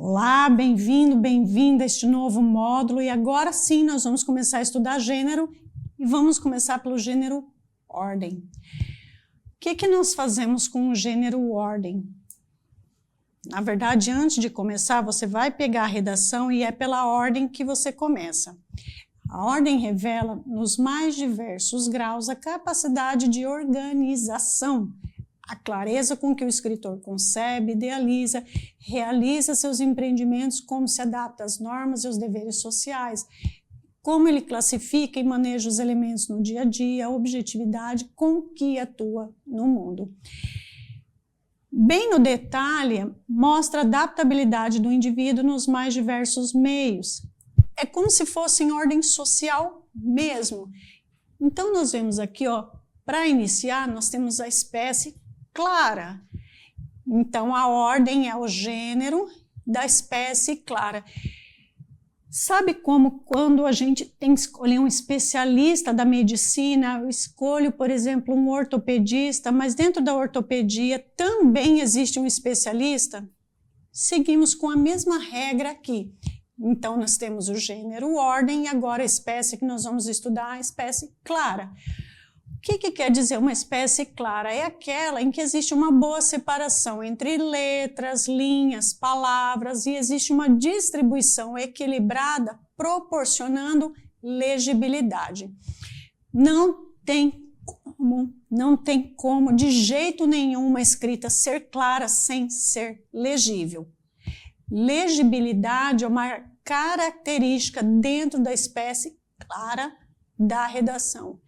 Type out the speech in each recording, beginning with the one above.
Olá, bem-vindo, bem-vinda a este novo módulo e agora sim nós vamos começar a estudar gênero e vamos começar pelo gênero ordem. O que nós fazemos com o gênero ordem? Na verdade, antes de começar, você vai pegar a redação e é pela ordem que você começa. A ordem revela, nos mais diversos graus, a capacidade de organização, a clareza com que o escritor concebe, idealiza, realiza seus empreendimentos, como se adapta às normas e aos deveres sociais, como ele classifica e maneja os elementos no dia a dia, a objetividade com que atua no mundo. Bem no detalhe, mostra a adaptabilidade do indivíduo nos mais diversos meios. É como se fosse em ordem social mesmo. Então, nós vemos aqui, para iniciar, nós temos a espécie clara. Então, a ordem é o gênero da espécie clara. Sabe como quando a gente tem que escolher um especialista da medicina, eu escolho, por exemplo, um ortopedista, mas dentro da ortopedia também existe um especialista? Seguimos com a mesma regra aqui. Então, nós temos o gênero ordem e agora a espécie que nós vamos estudar, a espécie clara. O que quer dizer uma espécie clara? É aquela em que existe uma boa separação entre letras, linhas, palavras e existe uma distribuição equilibrada proporcionando legibilidade. Não tem como de jeito nenhum uma escrita ser clara sem ser legível. Legibilidade é uma característica dentro da espécie clara da redação.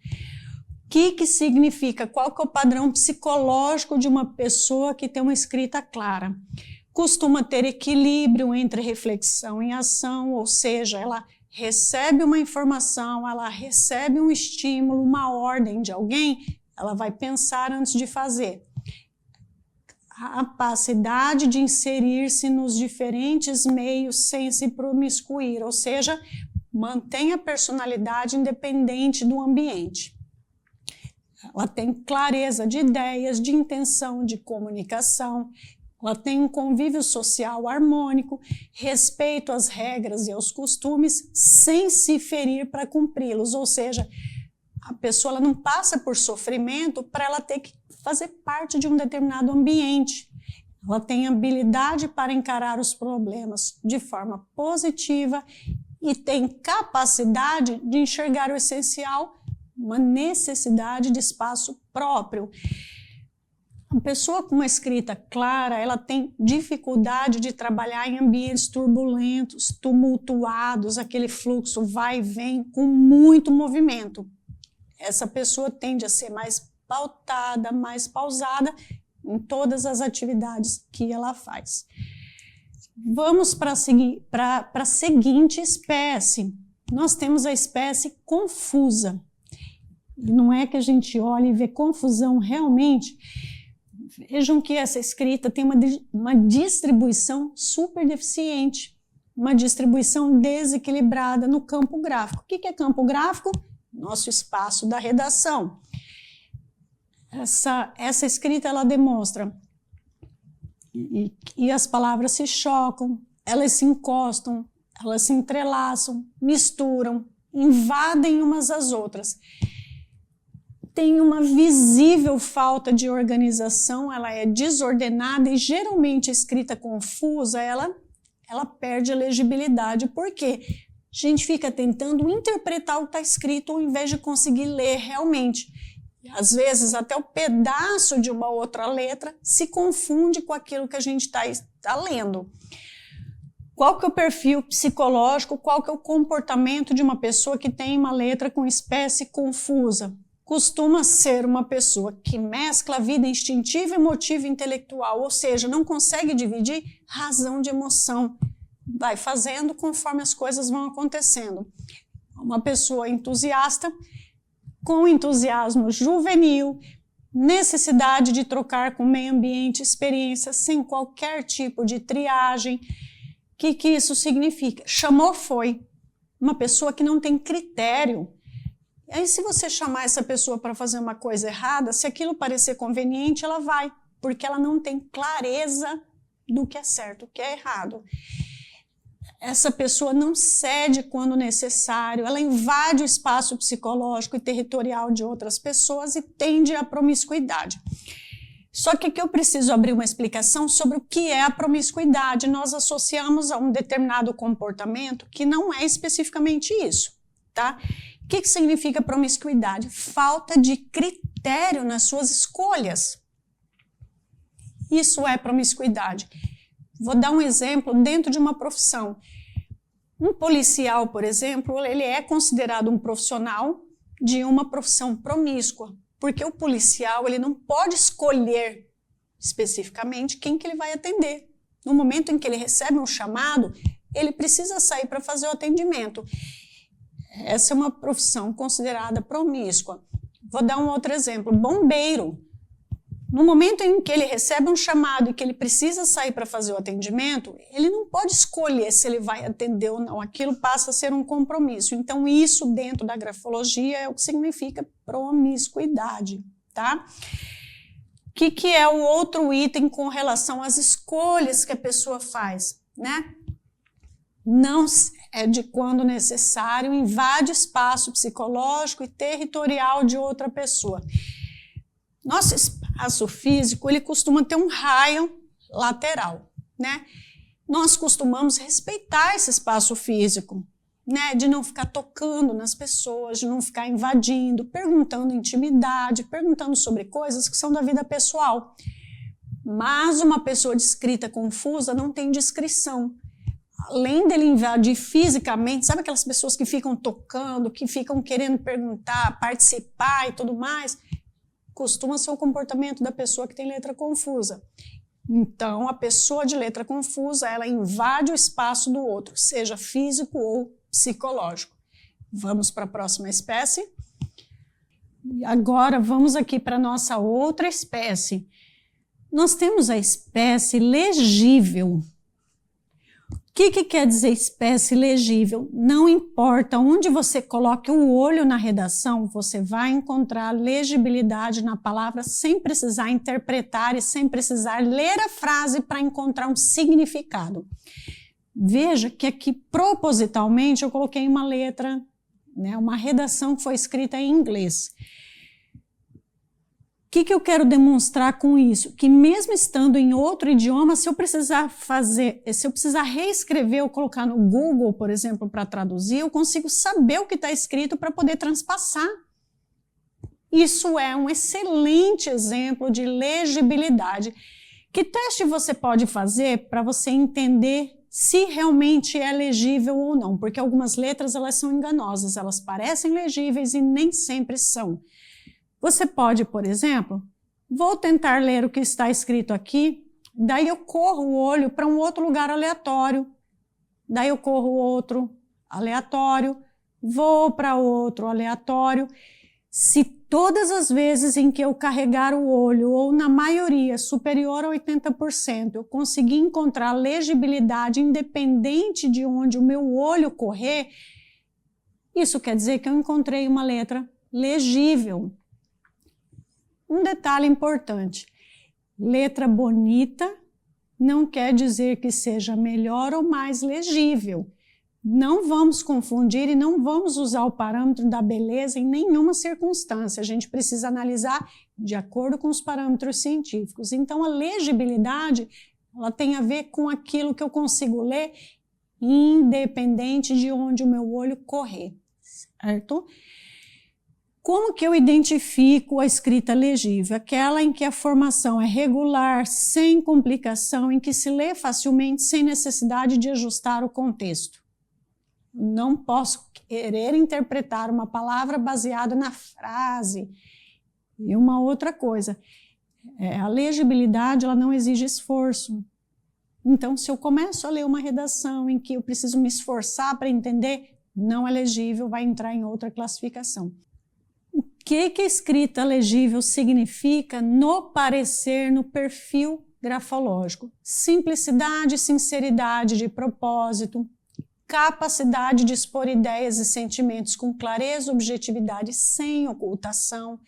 O que significa? Qual que é o padrão psicológico de uma pessoa que tem uma escrita clara? Costuma ter equilíbrio entre reflexão e ação, ou seja, ela recebe uma informação, ela recebe um estímulo, uma ordem de alguém, ela vai pensar antes de fazer. A capacidade de inserir-se nos diferentes meios sem se promiscuir, ou seja, mantém a personalidade independente do ambiente. Ela tem clareza de ideias, de intenção, de comunicação, ela tem um convívio social harmônico, respeito às regras e aos costumes, sem se ferir para cumpri-los, ou seja, a pessoa ela não passa por sofrimento para ela ter que fazer parte de um determinado ambiente. Ela tem habilidade para encarar os problemas de forma positiva e tem capacidade de enxergar o essencial, uma necessidade de espaço próprio. A pessoa com uma escrita clara, ela tem dificuldade de trabalhar em ambientes turbulentos, tumultuados, aquele fluxo vai e vem com muito movimento. Essa pessoa tende a ser mais pautada, mais pausada em todas as atividades que ela faz. Vamos para a seguinte espécie. Nós temos a espécie confusa. Não é que a gente olha e vê confusão realmente. Vejam que essa escrita tem uma distribuição super deficiente, uma distribuição desequilibrada no campo gráfico. O que é campo gráfico? Nosso espaço da redação. Essa escrita ela demonstra e as palavras se chocam, elas se encostam, elas se entrelaçam, misturam, invadem umas às outras. Tem uma visível falta de organização, ela é desordenada e geralmente a escrita confusa, ela perde a legibilidade. Por quê? A gente fica tentando interpretar o que está escrito ao invés de conseguir ler realmente. E, às vezes até o pedaço de uma outra letra se confunde com aquilo que a gente está lendo. Qual que é o perfil psicológico, qual que é o comportamento de uma pessoa que tem uma letra com espécie confusa? Costuma ser uma pessoa que mescla a vida instintiva, emotiva e intelectual, ou seja, não consegue dividir razão de emoção. Vai fazendo conforme as coisas vão acontecendo. Uma pessoa entusiasta, com entusiasmo juvenil, necessidade de trocar com o meio ambiente experiências sem qualquer tipo de triagem. O que isso significa? Chamou, foi. Uma pessoa que não tem critério. Aí, se você chamar essa pessoa para fazer uma coisa errada, se aquilo parecer conveniente, ela vai, porque ela não tem clareza do que é certo, o que é errado. essa pessoa não cede quando necessário, ela invade o espaço psicológico e territorial de outras pessoas e tende à promiscuidade. Só que aqui eu preciso abrir uma explicação sobre o que é a promiscuidade. Nós associamos a um determinado comportamento que não é especificamente isso, tá? O que significa promiscuidade? Falta de critério nas suas escolhas. Isso é promiscuidade. Vou dar um exemplo dentro de uma profissão. Um policial, por exemplo, ele é considerado um profissional de uma profissão promíscua, porque o policial ele não pode escolher especificamente quem que ele vai atender. No momento em que ele recebe um chamado, ele precisa sair para fazer o atendimento. Essa é uma profissão considerada promíscua. Vou dar um outro exemplo. Bombeiro. No momento em que ele recebe um chamado e que ele precisa sair para fazer o atendimento, ele não pode escolher se ele vai atender ou não. Aquilo passa a ser um compromisso. Então, isso dentro da grafologia é o que significa promiscuidade, tá? O que é o outro item com relação às escolhas que a pessoa faz, né? Não é de quando necessário, invade espaço psicológico e territorial de outra pessoa. Nosso espaço físico, ele costuma ter um raio lateral, né? Nós costumamos respeitar esse espaço físico, né? De não ficar tocando nas pessoas, de não ficar invadindo, perguntando intimidade, perguntando sobre coisas que são da vida pessoal. Mas uma pessoa de escrita confusa não tem discrição. Além dele invadir fisicamente, sabe aquelas pessoas que ficam tocando, que ficam querendo perguntar, participar e tudo mais? Costuma ser o comportamento da pessoa que tem letra confusa. Então, a pessoa de letra confusa, ela invade o espaço do outro, seja físico ou psicológico. Vamos para a próxima espécie. E agora, vamos aqui para a nossa outra espécie. Nós temos a espécie legível. O que quer dizer espécie legível? Não importa onde você coloque o olho na redação, você vai encontrar legibilidade na palavra sem precisar interpretar e sem precisar ler a frase para encontrar um significado. Veja que aqui, propositalmente, eu coloquei uma letra, né, uma redação que foi escrita em inglês. O que eu quero demonstrar com isso? Que mesmo estando em outro idioma, se eu precisar reescrever ou colocar no Google, por exemplo, para traduzir, eu consigo saber o que está escrito para poder transpassar. Isso é um excelente exemplo de legibilidade. Que teste você pode fazer para você entender se realmente é legível ou não? Porque algumas letras elas são enganosas, elas parecem legíveis e nem sempre são. Você pode, por exemplo, vou tentar ler o que está escrito aqui, daí eu corro o olho para um outro lugar aleatório, daí eu corro outro aleatório, vou para outro aleatório. Se todas as vezes em que eu carregar o olho, ou na maioria superior a 80%, eu conseguir encontrar legibilidade independente de onde o meu olho correr, isso quer dizer que eu encontrei uma letra legível. Um detalhe importante, letra bonita não quer dizer que seja melhor ou mais legível. Não vamos confundir e não vamos usar o parâmetro da beleza em nenhuma circunstância. A gente precisa analisar de acordo com os parâmetros científicos. Então, a legibilidade ela tem a ver com aquilo que eu consigo ler independente de onde o meu olho correr, certo? Como que eu identifico a escrita legível? Aquela em que a formação é regular, sem complicação, em que se lê facilmente, sem necessidade de ajustar o contexto. Não posso querer interpretar uma palavra baseada na frase. E uma outra coisa, a legibilidade ela não exige esforço. Então, se eu começo a ler uma redação em que eu preciso me esforçar para entender, não é legível, vai entrar em outra classificação. O que a escrita legível significa no parecer, no perfil grafológico? Simplicidade, sinceridade de propósito, capacidade de expor ideias e sentimentos com clareza, objetividade, sem ocultação,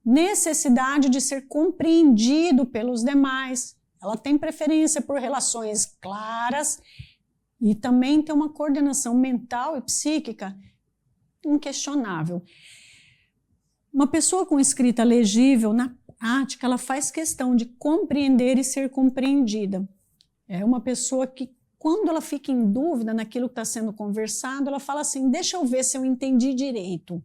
necessidade de ser compreendido pelos demais. Ela tem preferência por relações claras E também tem uma coordenação mental e psíquica inquestionável. Uma pessoa com escrita legível, na prática, ela faz questão de compreender e ser compreendida. É uma pessoa que, quando ela fica em dúvida naquilo que está sendo conversado, ela fala assim, deixa eu ver se eu entendi direito.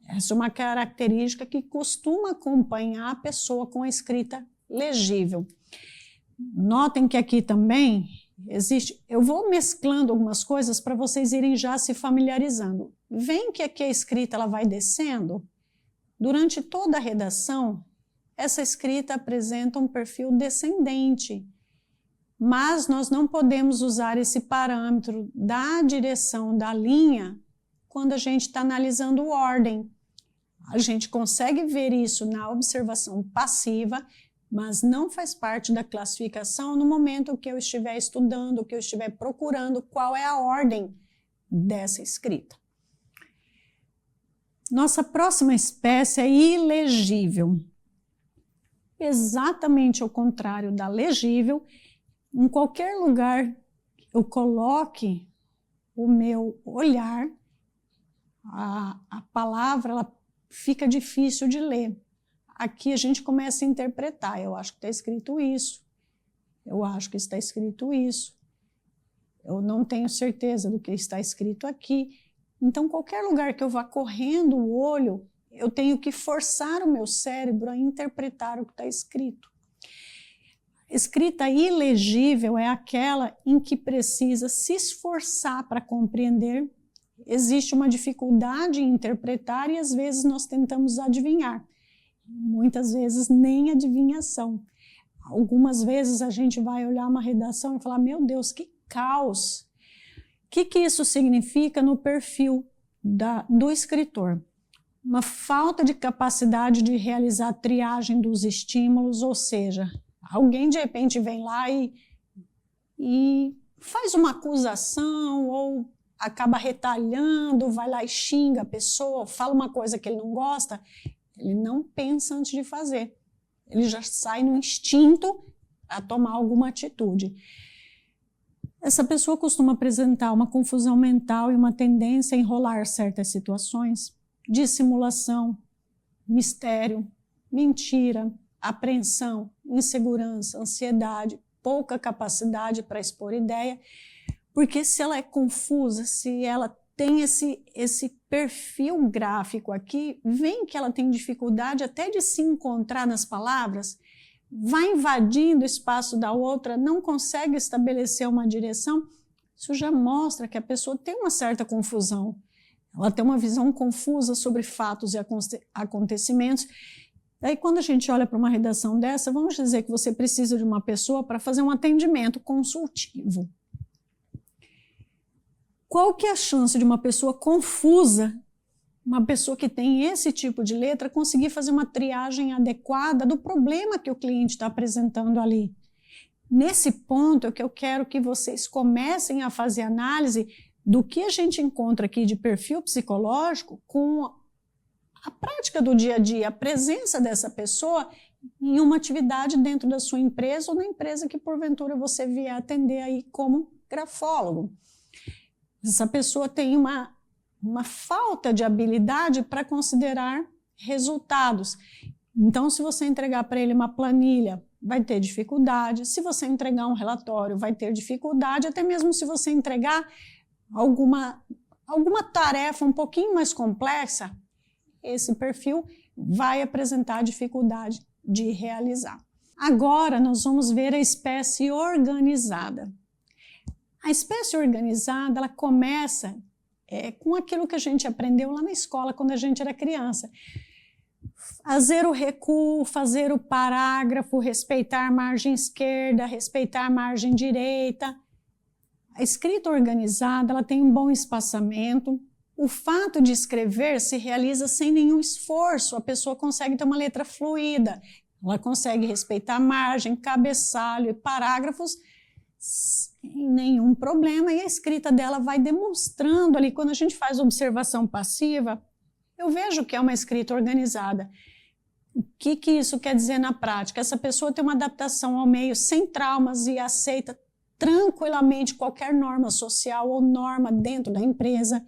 Essa é uma característica que costuma acompanhar a pessoa com a escrita legível. Notem que aqui também existe... Eu vou mesclando algumas coisas para vocês irem já se familiarizando. Vem que aqui a escrita ela vai descendo. Durante toda a redação, essa escrita apresenta um perfil descendente. Mas nós não podemos usar esse parâmetro da direção da linha quando a gente está analisando ordem. A gente consegue ver isso na observação passiva, mas não faz parte da classificação no momento que eu estiver estudando, que eu estiver procurando qual é a ordem dessa escrita. Nossa próxima espécie é ilegível. Exatamente ao contrário da legível, em qualquer lugar eu coloque o meu olhar, a palavra ela fica difícil de ler. Aqui a gente começa a interpretar, eu acho que está escrito isso, eu acho que está escrito isso, eu não tenho certeza do que está escrito aqui. Então, qualquer lugar que eu vá correndo o olho, eu tenho que forçar o meu cérebro a interpretar o que está escrito. Escrita ilegível é aquela em que precisa se esforçar para compreender. Existe uma dificuldade em interpretar e às vezes nós tentamos adivinhar. Muitas vezes nem adivinhação. Algumas vezes a gente vai olhar uma redação e falar, meu Deus, que caos! O que isso significa no perfil do escritor? Uma falta de capacidade de realizar a triagem dos estímulos, ou seja, alguém de repente vem lá e faz uma acusação ou acaba retalhando, vai lá e xinga a pessoa, fala uma coisa que ele não gosta, ele não pensa antes de fazer. Ele já sai no instinto a tomar alguma atitude. Essa pessoa costuma apresentar uma confusão mental e uma tendência a enrolar certas situações, dissimulação, mistério, mentira, apreensão, insegurança, ansiedade, pouca capacidade para expor ideia, porque se ela é confusa, se ela tem esse perfil gráfico aqui, vem que ela tem dificuldade até de se encontrar nas palavras, vai invadindo o espaço da outra, não consegue estabelecer uma direção, isso já mostra que a pessoa tem uma certa confusão. Ela tem uma visão confusa sobre fatos e acontecimentos. Daí, quando a gente olha para uma redação dessa, vamos dizer que você precisa de uma pessoa para fazer um atendimento consultivo. Qual que é a chance de uma pessoa confusa, uma pessoa que tem esse tipo de letra, conseguir fazer uma triagem adequada do problema que o cliente está apresentando ali? Nesse ponto é que eu quero que vocês comecem a fazer análise do que a gente encontra aqui de perfil psicológico com a prática do dia a dia, a presença dessa pessoa em uma atividade dentro da sua empresa ou na empresa que porventura você vier atender aí como grafólogo. Essa pessoa tem uma falta de habilidade para considerar resultados. Então, se você entregar para ele uma planilha, vai ter dificuldade. Se você entregar um relatório, vai ter dificuldade. Até mesmo se você entregar alguma tarefa um pouquinho mais complexa, esse perfil vai apresentar dificuldade de realizar. Agora, nós vamos ver a espécie organizada. A espécie organizada, ela começa com aquilo que a gente aprendeu lá na escola, quando a gente era criança. Fazer o recuo, fazer o parágrafo, respeitar a margem esquerda, respeitar a margem direita. A escrita organizada, ela tem um bom espaçamento. O fato de escrever se realiza sem nenhum esforço. A pessoa consegue ter uma letra fluida. Ela consegue respeitar a margem, cabeçalho e parágrafos sem nenhum problema. E a escrita dela vai demonstrando ali, quando a gente faz observação passiva, eu vejo que é uma escrita organizada. O que isso quer dizer na prática? Essa pessoa tem uma adaptação ao meio sem traumas e aceita tranquilamente qualquer norma social ou norma dentro da empresa.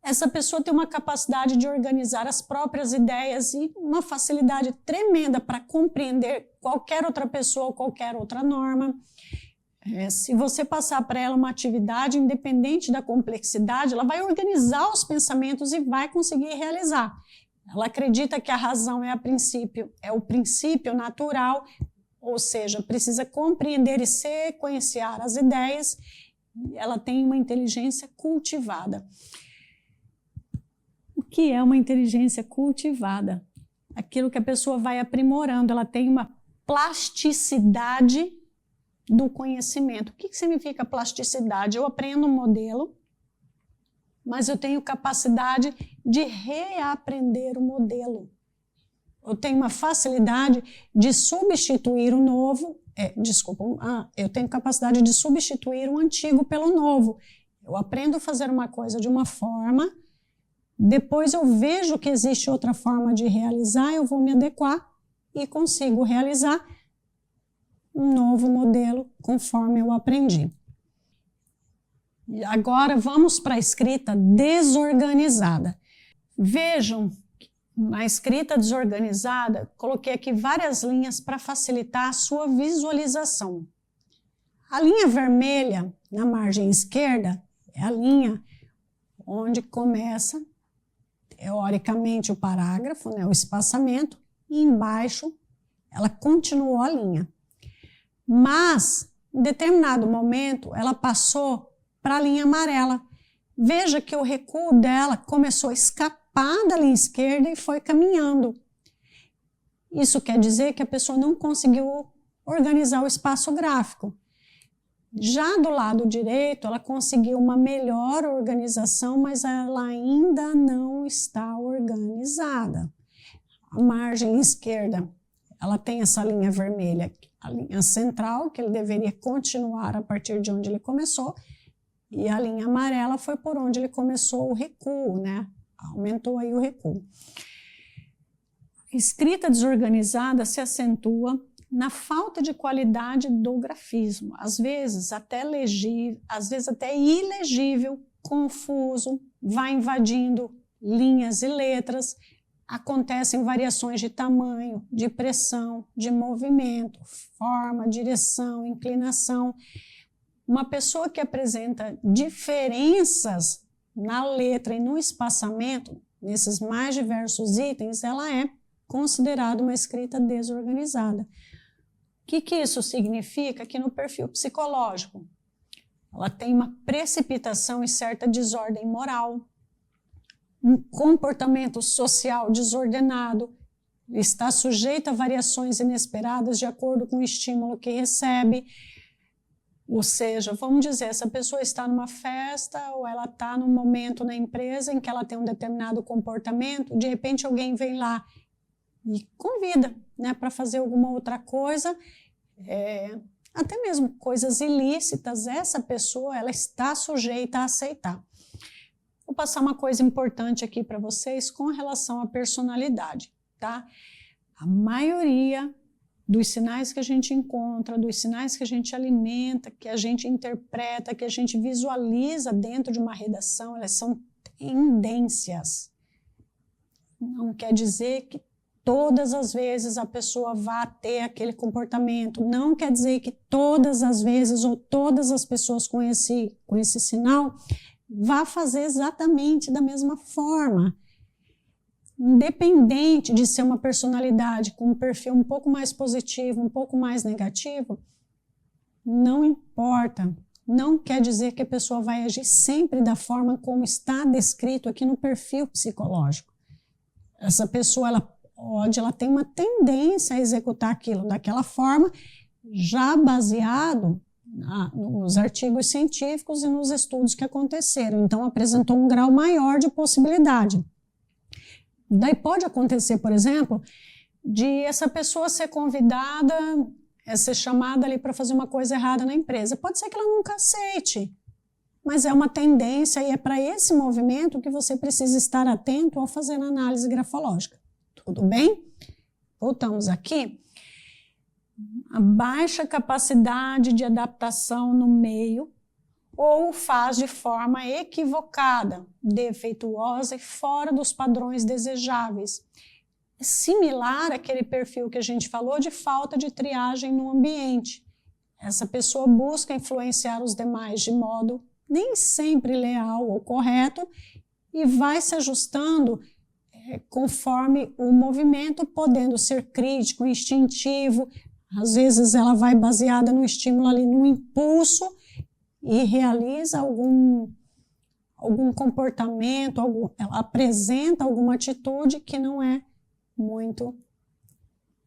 Essa pessoa tem uma capacidade de organizar as próprias ideias e uma facilidade tremenda para compreender qualquer outra pessoa ou qualquer outra norma. Se você passar para ela uma atividade, independente da complexidade, ela vai organizar os pensamentos e vai conseguir realizar. Ela acredita que a razão é o princípio natural, ou seja, precisa compreender e sequenciar as ideias. Ela tem uma inteligência cultivada. O que é uma inteligência cultivada? Aquilo que a pessoa vai aprimorando, ela tem uma plasticidade do conhecimento. O que significa plasticidade? Eu aprendo um modelo, mas eu tenho capacidade de reaprender o modelo. Eu tenho uma facilidade de substituir o novo, eu tenho capacidade de substituir o antigo pelo novo. Eu aprendo a fazer uma coisa de uma forma, depois eu vejo que existe outra forma de realizar, eu vou me adequar e consigo realizar um novo modelo conforme eu aprendi. E agora vamos para a escrita desorganizada. Vejam, na escrita desorganizada, coloquei aqui várias linhas para facilitar a sua visualização. A linha vermelha na margem esquerda é a linha onde começa, teoricamente, o parágrafo, né, o espaçamento, e embaixo ela continuou a linha. Mas, em determinado momento, ela passou para a linha amarela. Veja que o recuo dela começou a escapar da linha esquerda e foi caminhando. Isso quer dizer que a pessoa não conseguiu organizar o espaço gráfico. Já do lado direito, ela conseguiu uma melhor organização, mas ela ainda não está organizada. A margem esquerda, ela tem essa linha vermelha, a linha central, que ele deveria continuar a partir de onde ele começou, e a linha amarela foi por onde ele começou o recuo, né? Aumentou aí o recuo. A escrita desorganizada se acentua na falta de qualidade do grafismo, às vezes até legível, às vezes até ilegível, confuso, vai invadindo linhas e letras, acontecem variações de tamanho, de pressão, de movimento, forma, direção, inclinação. Uma pessoa que apresenta diferenças na letra e no espaçamento, nesses mais diversos itens, ela é considerada uma escrita desorganizada. O que isso significa? Que no perfil psicológico, ela tem uma precipitação e certa desordem moral, um comportamento social desordenado, está sujeita a variações inesperadas de acordo com o estímulo que recebe. Ou seja, vamos dizer, essa pessoa está numa festa ou ela está num momento na empresa em que ela tem um determinado comportamento, de repente alguém vem lá e convida, né, para fazer alguma outra coisa, até mesmo coisas ilícitas, essa pessoa ela está sujeita a aceitar. Vou passar uma coisa importante aqui para vocês com relação à personalidade, tá? A maioria dos sinais que a gente encontra, dos sinais que a gente alimenta, que a gente interpreta, que a gente visualiza dentro de uma redação, elas são tendências. Não quer dizer que todas as vezes a pessoa vá ter aquele comportamento, não quer dizer que todas as vezes ou todas as pessoas com esse sinal vá fazer exatamente da mesma forma. Independente de ser uma personalidade com um perfil um pouco mais positivo, um pouco mais negativo, não importa. Não quer dizer que a pessoa vai agir sempre da forma como está descrito aqui no perfil psicológico. Essa pessoa, ela tem uma tendência a executar aquilo daquela forma, já baseado nos artigos científicos e nos estudos que aconteceram. Então, apresentou um grau maior de possibilidade. Daí pode acontecer, por exemplo, de essa pessoa ser convidada, ser chamada ali para fazer uma coisa errada na empresa. Pode ser que ela nunca aceite, mas é uma tendência e é para esse movimento que você precisa estar atento ao fazer a análise grafológica. Tudo bem? Voltamos aqui. a baixa capacidade de adaptação no meio ou faz de forma equivocada, defeituosa e fora dos padrões desejáveis. É similar àquele perfil que a gente falou de falta de triagem no ambiente. Essa pessoa busca influenciar os demais de modo nem sempre leal ou correto e vai se ajustando conforme o movimento, podendo ser crítico, instintivo. Às vezes ela vai baseada no estímulo ali, no impulso, e realiza algum comportamento, ela apresenta alguma atitude que não é muito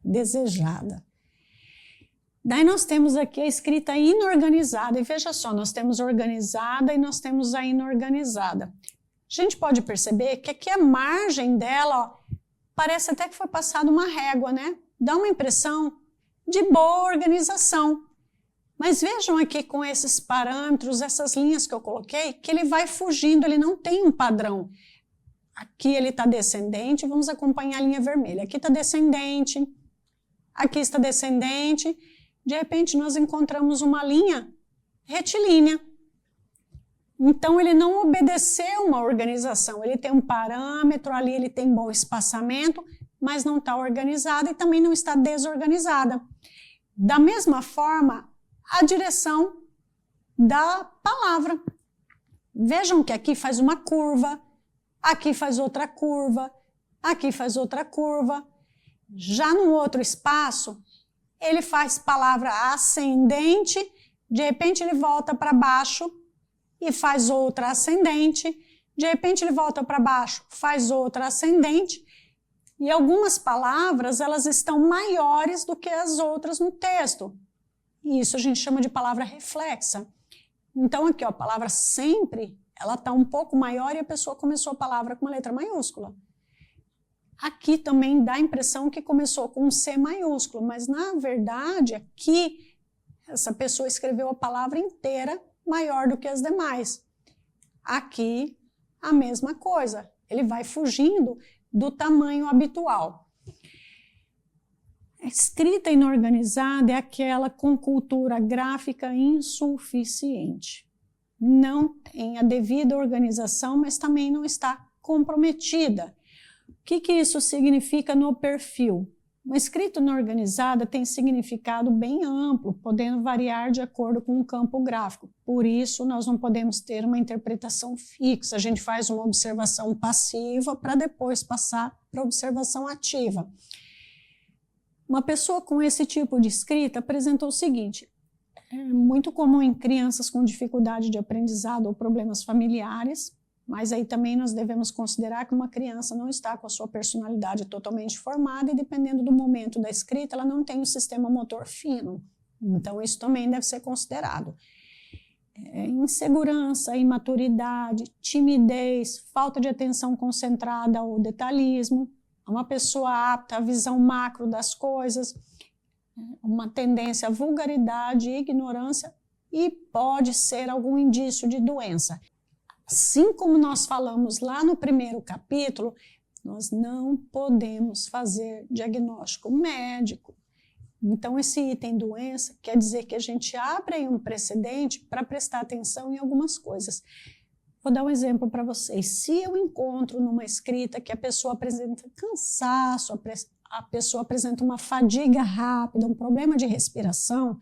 desejada. Daí nós temos aqui a escrita inorganizada, e veja só, nós temos organizada e nós temos a inorganizada. A gente pode perceber que aqui a margem dela, ó, parece até que foi passada uma régua, né? Dá uma impressão de boa organização. Mas vejam aqui com esses parâmetros, essas linhas que eu coloquei, que ele vai fugindo, ele não tem um padrão. Aqui ele está descendente, vamos acompanhar a linha vermelha. Aqui está descendente, aqui está descendente. De repente nós encontramos uma linha retilínea. Então ele não obedeceu uma organização, ele tem um parâmetro ali, ele tem bom espaçamento, mas não está organizada e também não está desorganizada. Da mesma forma, a direção da palavra. Vejam que aqui faz uma curva, aqui faz outra curva, aqui faz outra curva. Já no outro espaço, ele faz palavra ascendente, de repente ele volta para baixo e faz outra ascendente, de repente ele volta para baixo, faz outra ascendente, e algumas palavras elas estão maiores do que as outras no texto. E isso a gente chama de palavra reflexa. Então aqui, ó, a palavra sempre, ela está um pouco maior e a pessoa começou a palavra com uma letra maiúscula. Aqui também dá a impressão que começou com um C maiúsculo, mas na verdade aqui essa pessoa escreveu a palavra inteira maior do que as demais. Aqui a mesma coisa, ele vai fugindo do tamanho habitual. A escrita inorganizada é aquela com cultura gráfica insuficiente. Não tem a devida organização, mas também não está comprometida. O que isso significa no perfil? Uma escrita inorganizada tem significado bem amplo, podendo variar de acordo com o campo gráfico. Por isso, nós não podemos ter uma interpretação fixa. A gente faz uma observação passiva para depois passar para a observação ativa. Uma pessoa com esse tipo de escrita apresentou o seguinte: é muito comum em crianças com dificuldade de aprendizado ou problemas familiares, mas aí também nós devemos considerar que uma criança não está com a sua personalidade totalmente formada e dependendo do momento da escrita, ela não tem um sistema motor fino. Então isso também deve ser considerado. Insegurança, imaturidade, timidez, falta de atenção concentrada ou detalhismo, uma pessoa apta à visão macro das coisas, uma tendência à vulgaridade e ignorância e pode ser algum indício de doença. Assim como nós falamos lá no primeiro capítulo, nós não podemos fazer diagnóstico médico. Então esse item doença quer dizer que a gente abre aí um precedente para prestar atenção em algumas coisas. Vou dar um exemplo para vocês. Se eu encontro numa escrita que a pessoa apresenta cansaço, a pessoa apresenta uma fadiga rápida, um problema de respiração,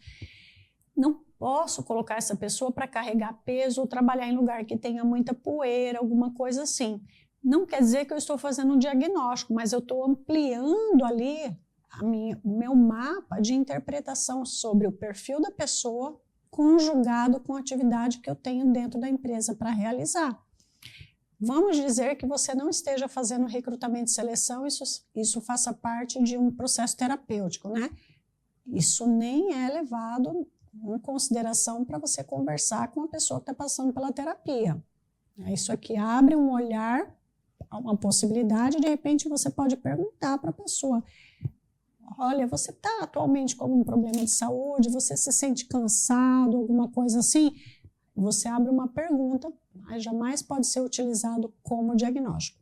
não posso colocar essa pessoa para carregar peso ou trabalhar em lugar que tenha muita poeira, alguma coisa assim. Não quer dizer que eu estou fazendo um diagnóstico, mas eu estou ampliando ali o meu mapa de interpretação sobre o perfil da pessoa conjugado com a atividade que eu tenho dentro da empresa para realizar. Vamos dizer que você não esteja fazendo recrutamento e seleção, isso faça parte de um processo terapêutico, né? Isso nem é levado em consideração para você conversar com a pessoa que está passando pela terapia. Isso aqui abre um olhar, uma possibilidade, de repente você pode perguntar para a pessoa: olha, você está atualmente com algum problema de saúde, você se sente cansado, alguma coisa assim? Você abre uma pergunta, mas jamais pode ser utilizado como diagnóstico.